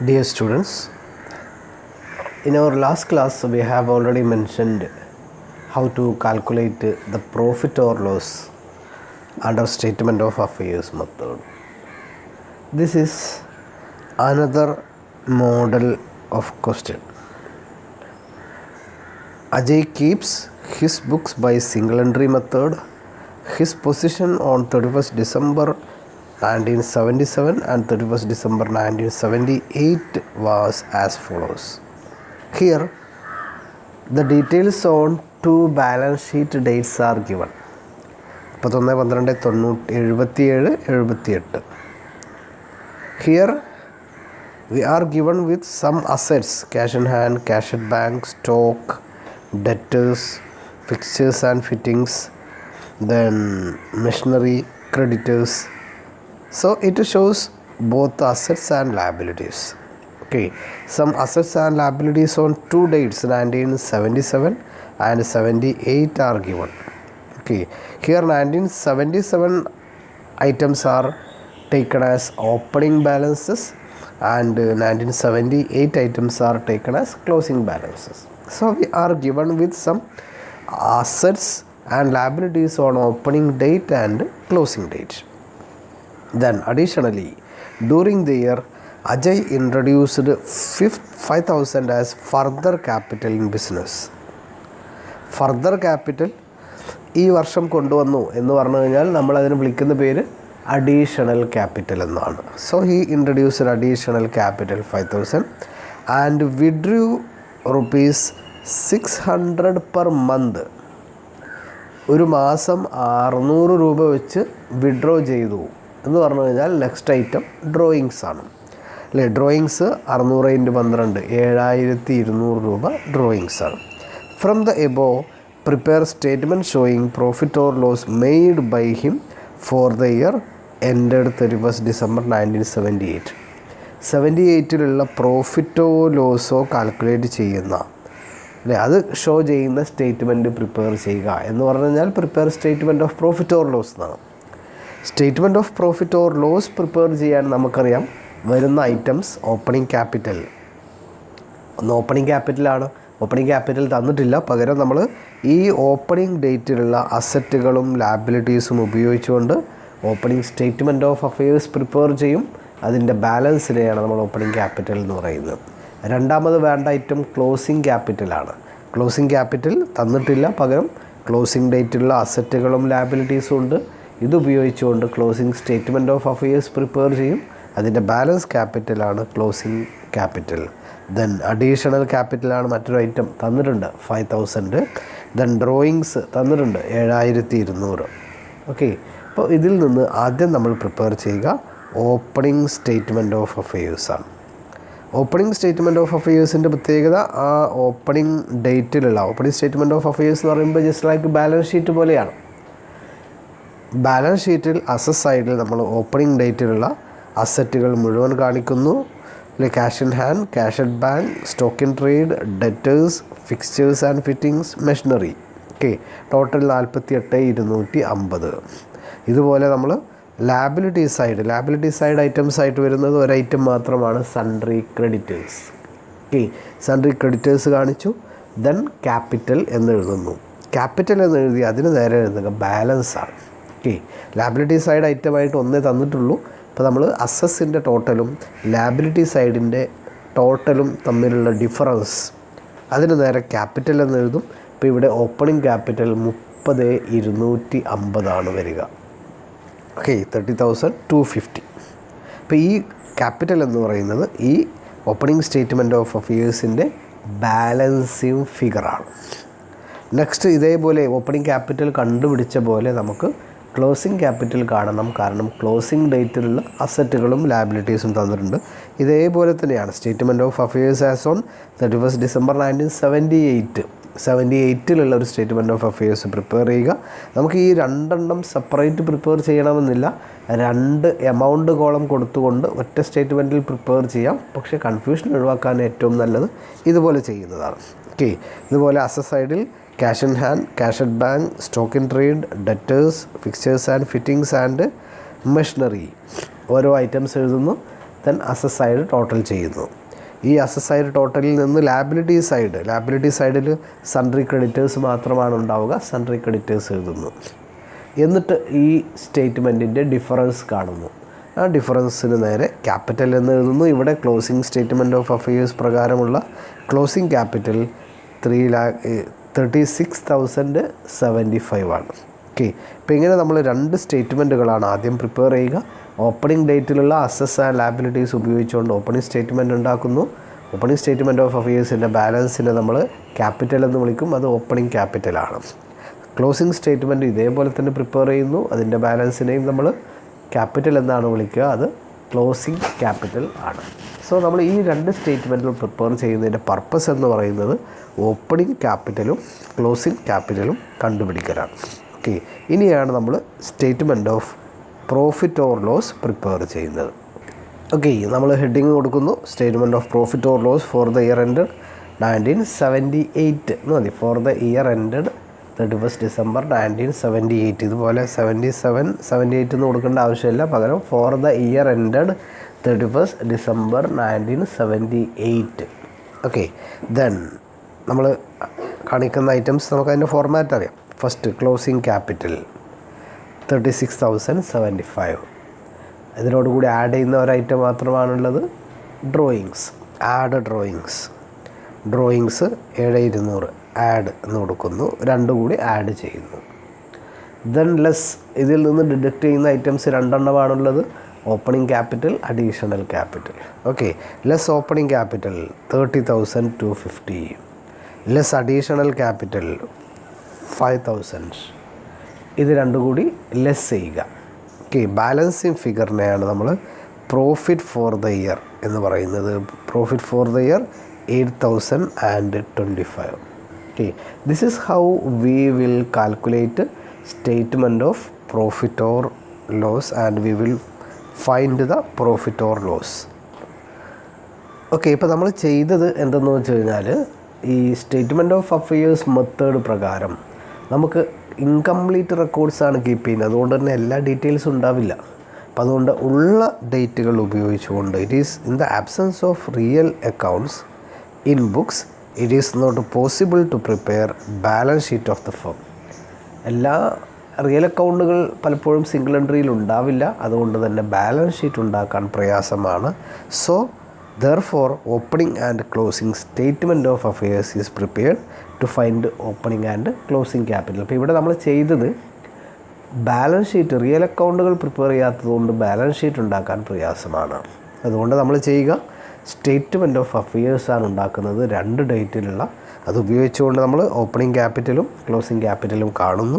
Dear students, in our last class we have already mentioned how to calculate the profit or loss under statement of affairs method. This is another model of question. Ajay keeps his books by single entry method. His position on 31st December 1977 and 31st December 1978 was as follows. Here, the details on two balance sheet dates are given. 41-12-77-78. Here, we are given with some assets, cash in hand, cash at bank, stock, debtors, fixtures and fittings, then machinery, creditors. So it shows both assets and liabilities. Okay, some assets and liabilities on two dates 1977 and 78 are given. Okay, here 1977 items are taken as opening balances and 1978 items are taken as closing balances. So we are given with some assets and liabilities on opening date and closing date. Then additionally, during the year, Ajay introduced 5,000 as further capital in business. Further capital ഈ വർഷം കൊണ്ടുവന്നു എന്ന് പറഞ്ഞു കഴിഞ്ഞാൽ നമ്മൾ അതിനെ വിളിക്കുന്ന പേര് അഡീഷണൽ ക്യാപിറ്റൽ എന്നാണ്. So he introduced additional capital 5,000 and withdrew ₹600 per month. ഒരു മാസം 600 രൂപ വെച്ച് വിഡ്രോ ചെയ്തു എന്ന് പറഞ്ഞു കഴിഞ്ഞാൽ നെക്സ്റ്റ് ഐറ്റം ഡ്രോയിങ്സ് ആണ് അല്ലേ. ഡ്രോയിങ്സ് 600 × 12 7,200 രൂപ ഡ്രോയിങ്സ് ആണ്. From the above prepare statement showing profit or loss made by him for the year ended 31st December 1978. 78ലുള്ള പ്രോഫിറ്റോ ലോസോ കാൽക്കുലേറ്റ് ചെയ്യുന്ന അല്ലേ, അത് ഷോ ചെയ്യുന്ന സ്റ്റേറ്റ്മെൻറ്റ് പ്രിപ്പയർ ചെയ്യുക എന്ന് പറഞ്ഞു കഴിഞ്ഞാൽ prepare statement of profit or loss എന്നാണ്. Statement of profit or loss prepare ചെയ്യാൻ നമുക്കറിയാം വരുന്ന ഐറ്റംസ് ഓപ്പണിംഗ് ക്യാപിറ്റൽ. ഒന്ന് ഓപ്പണിംഗ് ക്യാപിറ്റലാണ്. ഓപ്പണിംഗ് ക്യാപിറ്റൽ തന്നിട്ടില്ല, പകരം നമ്മൾ ഈ ഓപ്പണിംഗ് ഡേറ്റിലുള്ള അസറ്റുകളും ലാബിലിറ്റീസും ഉപയോഗിച്ചുകൊണ്ട് opening statement of affairs prepare ചെയ്യും. അതിൻ്റെ ബാലൻസിനെയാണ് നമ്മൾ ഓപ്പണിംഗ് ക്യാപിറ്റൽ എന്ന് പറയുന്നത്. രണ്ടാമത് വേണ്ട ഐറ്റം ക്ലോസിംഗ് ക്യാപിറ്റലാണ്. ക്ലോസിംഗ് ക്യാപിറ്റൽ തന്നിട്ടില്ല, പകരം ക്ലോസിംഗ് ഡേറ്റിലുള്ള അസറ്റുകളും ലാബിലിറ്റീസും ഉണ്ട്. ഇതുപയോഗിച്ചുകൊണ്ട് closing statement of affairs prepare ചെയ്യും. അതിൻ്റെ ബാലൻസ് ക്യാപിറ്റലാണ് ക്ലോസിംഗ് ക്യാപിറ്റൽ. ദെൻ അഡീഷണൽ ക്യാപിറ്റലാണ് മറ്റൊരു ഐറ്റം തന്നിട്ടുണ്ട് 5,000. ദെൻ ഡ്രോയിങ്സ് തന്നിട്ടുണ്ട് 7,200. ഓക്കെ, അപ്പോൾ ഇതിൽ നിന്ന് ആദ്യം നമ്മൾ പ്രിപ്പയർ ചെയ്യുക ഓപ്പണിംഗ് സ്റ്റേറ്റ്മെൻറ്റ് ഓഫ് അഫയേഴ്സാണ്. ഓപ്പണിംഗ് സ്റ്റേറ്റ്മെൻറ്റ് ഓഫ് അഫയേഴ്സിൻ്റെ പ്രത്യേകത ആ ഓപ്പണിംഗ് ഡേറ്റിലുള്ള ഓപ്പണിംഗ് സ്റ്റേറ്റ്മെൻറ്റ് ഓഫ് അഫയേഴ്സ് എന്ന് പറയുമ്പോൾ ജസ്റ്റ് ലൈക്ക് ബാലൻസ് ഷീറ്റ് പോലെയാണ്. ബാലൻസ് ഷീറ്റിൽ അസറ്റ് സൈഡിൽ നമ്മൾ ഓപ്പണിംഗ് ഡേറ്റിലുള്ള അസറ്റുകൾ മുഴുവൻ കാണിക്കുന്നു. Cash in hand, cash at bank, stock in trade, debtors, fixtures and fittings, machinery. Okay, total 48,250. ഇതുപോലെ നമ്മൾ ലാബിലിറ്റി സൈഡ് ഐറ്റംസ് ആയിട്ട് വരുന്നത് ഒരു ഐറ്റം മാത്രമാണ് sundry creditors. Okay, sundry creditors കാണിച്ചു. ദെൻ ക്യാപിറ്റൽ എന്ന് എഴുതുന്നു. ക്യാപിറ്റൽ എന്ന് എഴുതി അതിന് നേരെ എഴുതുക ബാലൻസാണ്. ഓക്കെ, ലാബിലിറ്റി സൈഡ് ഐറ്റമായിട്ട് ഒന്നേ തന്നിട്ടുള്ളൂ. അപ്പോൾ നമ്മൾ അസസിൻ്റെ ടോട്ടലും ലാബിലിറ്റി സൈഡിൻ്റെ ടോട്ടലും തമ്മിലുള്ള ഡിഫറൻസ് അതിന് നേരെ ക്യാപിറ്റൽ എന്ന് എഴുതും. ഇപ്പോൾ ഇവിടെ ഓപ്പണിംഗ് ക്യാപിറ്റൽ 30,250 വരിക. ഓക്കെ, 30,250. അപ്പോൾ ഈ ക്യാപിറ്റൽ എന്ന് പറയുന്നത് ഈ ഓപ്പണിംഗ് സ്റ്റേറ്റ്മെൻറ്റ് ഓഫ് അഫയേഴ്സിൻ്റെ ബാലൻസിങ് ഫിഗറാണ്. നെക്സ്റ്റ് ഇതേപോലെ ഓപ്പണിംഗ് ക്യാപിറ്റൽ കണ്ടുപിടിച്ച പോലെ നമുക്ക് ക്ലോസിംഗ് ക്യാപിറ്റൽ കാണണം. കാരണം ക്ലോസിംഗ് ഡേറ്റിലുള്ള അസറ്റുകളും ലാബിലിറ്റീസും തന്നിട്ടുണ്ട്. ഇതേപോലെ തന്നെയാണ് statement of affairs as on 31st December 1978. 78ലുള്ള ഒരു സ്റ്റേറ്റ്മെൻറ്റ് ഓഫ് അഫയേഴ്സ് പ്രിപ്പയർ ചെയ്യുക. നമുക്ക് ഈ രണ്ടെണ്ണം സെപ്പറേറ്റ് പ്രിപ്പയർ ചെയ്യണമെന്നില്ല. 2 എമൗണ്ട് കോളം കൊടുത്തുകൊണ്ട് ഒറ്റ സ്റ്റേറ്റ്മെൻറ്റിൽ പ്രിപ്പയർ ചെയ്യാം. പക്ഷേ കൺഫ്യൂഷൻ ഒഴിവാക്കാൻ ഏറ്റവും നല്ലത് ഇതുപോലെ ചെയ്യുന്നതാണ്. ഓക്കെ, ഇതുപോലെ അസറ്റ് സൈഡിൽ cash in hand, cash at bank, stock in trade, debtors, fixtures and fittings and machinery ഓരോ ഐറ്റംസ് എഴുതുന്നു. ദെൻ അസറ്റ് സൈഡ് ടോട്ടൽ ചെയ്യുന്നു. ഈ അസറ്റ് സൈഡ് ടോട്ടലിൽ നിന്ന് ലാബിലിറ്റി സൈഡിൽ സൺട്രി ക്രെഡിറ്റേഴ്സ് മാത്രമാണ് ഉണ്ടാവുക. സൺട്രി ക്രെഡിറ്റേഴ്സ് എഴുതുന്നു. എന്നിട്ട് ഈ സ്റ്റേറ്റ്മെൻറ്റിൻ്റെ ഡിഫറൻസ് കാണുന്നു. ആ ഡിഫറൻസിന് നേരെ ക്യാപിറ്റൽ എന്ന് എഴുതുന്നു. ഇവിടെ ക്ലോസിംഗ് സ്റ്റേറ്റ്മെൻറ്റ് ഓഫ് അഫയേഴ്സ് പ്രകാരമുള്ള ക്ലോസിംഗ് ക്യാപിറ്റൽ 3,36,075 ആണ്. ഓക്കെ, ഇപ്പോൾ ഇങ്ങനെ നമ്മൾ 2 സ്റ്റേറ്റ്മെൻറ്റുകളാണ് ആദ്യം പ്രിപ്പയർ ചെയ്യുക. ഓപ്പണിംഗ് ഡേറ്റിലുള്ള അസസ് ആൻഡ് ലാബിലിറ്റീസ് ഉപയോഗിച്ചുകൊണ്ട് ഓപ്പണിംഗ് സ്റ്റേറ്റ്മെൻറ്റ് ഉണ്ടാക്കുന്നു. ഓപ്പണിംഗ് സ്റ്റേറ്റ്മെൻറ്റ് ഓഫ് അഫയേഴ്സിൻ്റെ ബാലൻസിനെ നമ്മൾ ക്യാപിറ്റൽ എന്ന് വിളിക്കും. അത് ഓപ്പണിംഗ് ക്യാപിറ്റലാണ്. ക്ലോസിംഗ് സ്റ്റേറ്റ്മെൻറ്റ് ഇതേപോലെ തന്നെ പ്രിപ്പയർ ചെയ്യുന്നു. അതിൻ്റെ ബാലൻസിനെയും നമ്മൾ ക്യാപിറ്റൽ എന്നാണ് വിളിക്കുക. അത് ക്ലോസിംഗ് ക്യാപിറ്റൽ ആണ്. സോ നമ്മൾ ഈ 2 സ്റ്റേറ്റ്മെൻറ്റുകൾ പ്രിപ്പയർ ചെയ്യുന്നതിൻ്റെ പർപ്പസ് എന്ന് പറയുന്നത് ഓപ്പണിംഗ് ക്യാപിറ്റലും ക്ലോസിംഗ് ക്യാപിറ്റലും കണ്ടുപിടിക്കലാണ്. ഓക്കെ, ഇനിയാണ് നമ്മൾ statement of profit or loss prepare ചെയ്യുന്നത്. ഓക്കെ, നമ്മൾ ഹെഡിങ് കൊടുക്കുന്നു. Statement of profit or loss for the year ended 1978 എന്ന് മതി. For the year ended 31 December 1978. ഇതുപോലെ 77, 78 എന്ന് കൊടുക്കേണ്ട ആവശ്യമില്ല. പകരം four the year ended 31 December 1978. Okay, then നമ്മൾ കാണിക്കുന്ന ഐറ്റംസ് നമുക്കതിൻ്റെ ഫോർമാറ്റ് അറിയാം. First closing capital 36,075. ഇതിനോടുകൂടി ആഡ് ചെയ്യുന്ന ഒരു ഐറ്റം മാത്രമാണുള്ളത്. ഡ്രോയിങ്സ്, ആഡ് ഡ്രോയിങ്സ് 7,200 ആഡ് എന്ന് കൊടുക്കുന്നു. 2 കൂടി ആഡ് ചെയ്യുന്നു. ദെൻ ലെസ്, ഇതിൽ നിന്ന് ഡിഡക്റ്റ് ചെയ്യുന്ന ഐറ്റംസ് 2 എണ്ണമാണുള്ളത്. Opening capital, additional capital. Okay, less opening capital 30,250. Less additional capital 5,000. ഇത് 2 കൂടി ലെസ് ചെയ്യുക. ഓക്കെ, ബാലൻസിങ് ഫിഗറിനെയാണ് നമ്മൾ പ്രോഫിറ്റ് ഫോർ ദ ഇയർ എന്ന് പറയുന്നത്. Profit for the year 8,025. Okay, this is how we will calculate statement of profit or loss and we will find the profit or loss. Okay, ഇപ്പോൾ നമ്മൾ ചെയ്തത് എന്തെന്ന് വെച്ച് കഴിഞ്ഞാൽ ഈ സ്റ്റേറ്റ്മെൻറ്റ് ഓഫ് അഫയേഴ്സ് മെത്തേഡ് പ്രകാരം നമുക്ക് ഇൻകംപ്ലീറ്റ് റെക്കോർഡ്സാണ് കീപ്പ് ചെയ്യുന്നത്. അതുകൊണ്ട് തന്നെ എല്ലാ ഡീറ്റെയിൽസും ഉണ്ടാവില്ല. അപ്പോൾ അതുകൊണ്ട് ഉള്ള ഡേറ്റുകൾ ഉപയോഗിച്ചുകൊണ്ട് it is in the absence of real accounts in books it is not possible to prepare balance sheet of the firm. എല്ലാ റിയൽ അക്കൗണ്ടുകൾ പലപ്പോഴും സിംഗിൾ എൻട്രിയിൽ ഉണ്ടാവില്ല. അതുകൊണ്ട് തന്നെ ബാലൻസ് ഷീറ്റ് ഉണ്ടാക്കാൻ പ്രയാസമാണ്. So therefore opening and closing statement of affairs is prepared to find opening and closing capital. അപ്പോൾ ഇവിടെ നമ്മൾ ചെയ്തത് ബാലൻസ് ഷീറ്റ്, റിയൽ അക്കൗണ്ടുകൾ പ്രിപ്പയർ ചെയ്യാത്തതുകൊണ്ട് ബാലൻസ് ഷീറ്റ് ഉണ്ടാക്കാൻ പ്രയാസമാണ്. അതുകൊണ്ട് നമ്മൾ ചെയ്യുക സ്റ്റേറ്റ്മെൻറ്റ് ഓഫ് അഫയേഴ്സാണ് ഉണ്ടാക്കുന്നത് 2 ഡേറ്റിലുള്ള. അത് ഉപയോഗിച്ചുകൊണ്ട് നമ്മൾ ഓപ്പണിംഗ് ക്യാപിറ്റലും ക്ലോസിംഗ് ക്യാപിറ്റലും കാണുന്നു.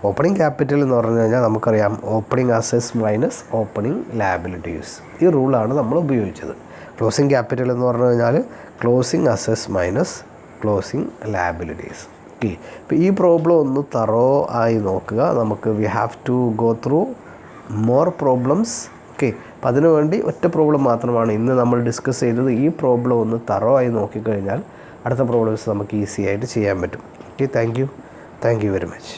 ഓപ്പണിംഗ് ക്യാപിറ്റൽ എന്ന് പറഞ്ഞു കഴിഞ്ഞാൽ നമുക്കറിയാം opening assets minus opening liabilities. ഈ റൂളാണ് നമ്മൾ ഉപയോഗിച്ചത്. ക്ലോസിംഗ് ക്യാപിറ്റൽ എന്ന് പറഞ്ഞു കഴിഞ്ഞാൽ closing assets minus closing liabilities. Okay, ഇപ്പോൾ ഈ പ്രോബ്ലം ഒന്ന് തറോ ആയി നോക്കുക. നമുക്ക് we have to go through more problems. Okay, അപ്പം അതിനുവേണ്ടി ഒറ്റ പ്രോബ്ലം മാത്രമാണ് ഇന്ന് നമ്മൾ ഡിസ്കസ് ചെയ്തത്. ഈ പ്രോബ്ലം ഒന്ന് തറോ ആയി നോക്കിക്കഴിഞ്ഞാൽ അടുത്ത പ്രോബ്ലംസ് നമുക്ക് ഈസി ആയിട്ട് ചെയ്യാൻ പറ്റും. Okay, thank you very much.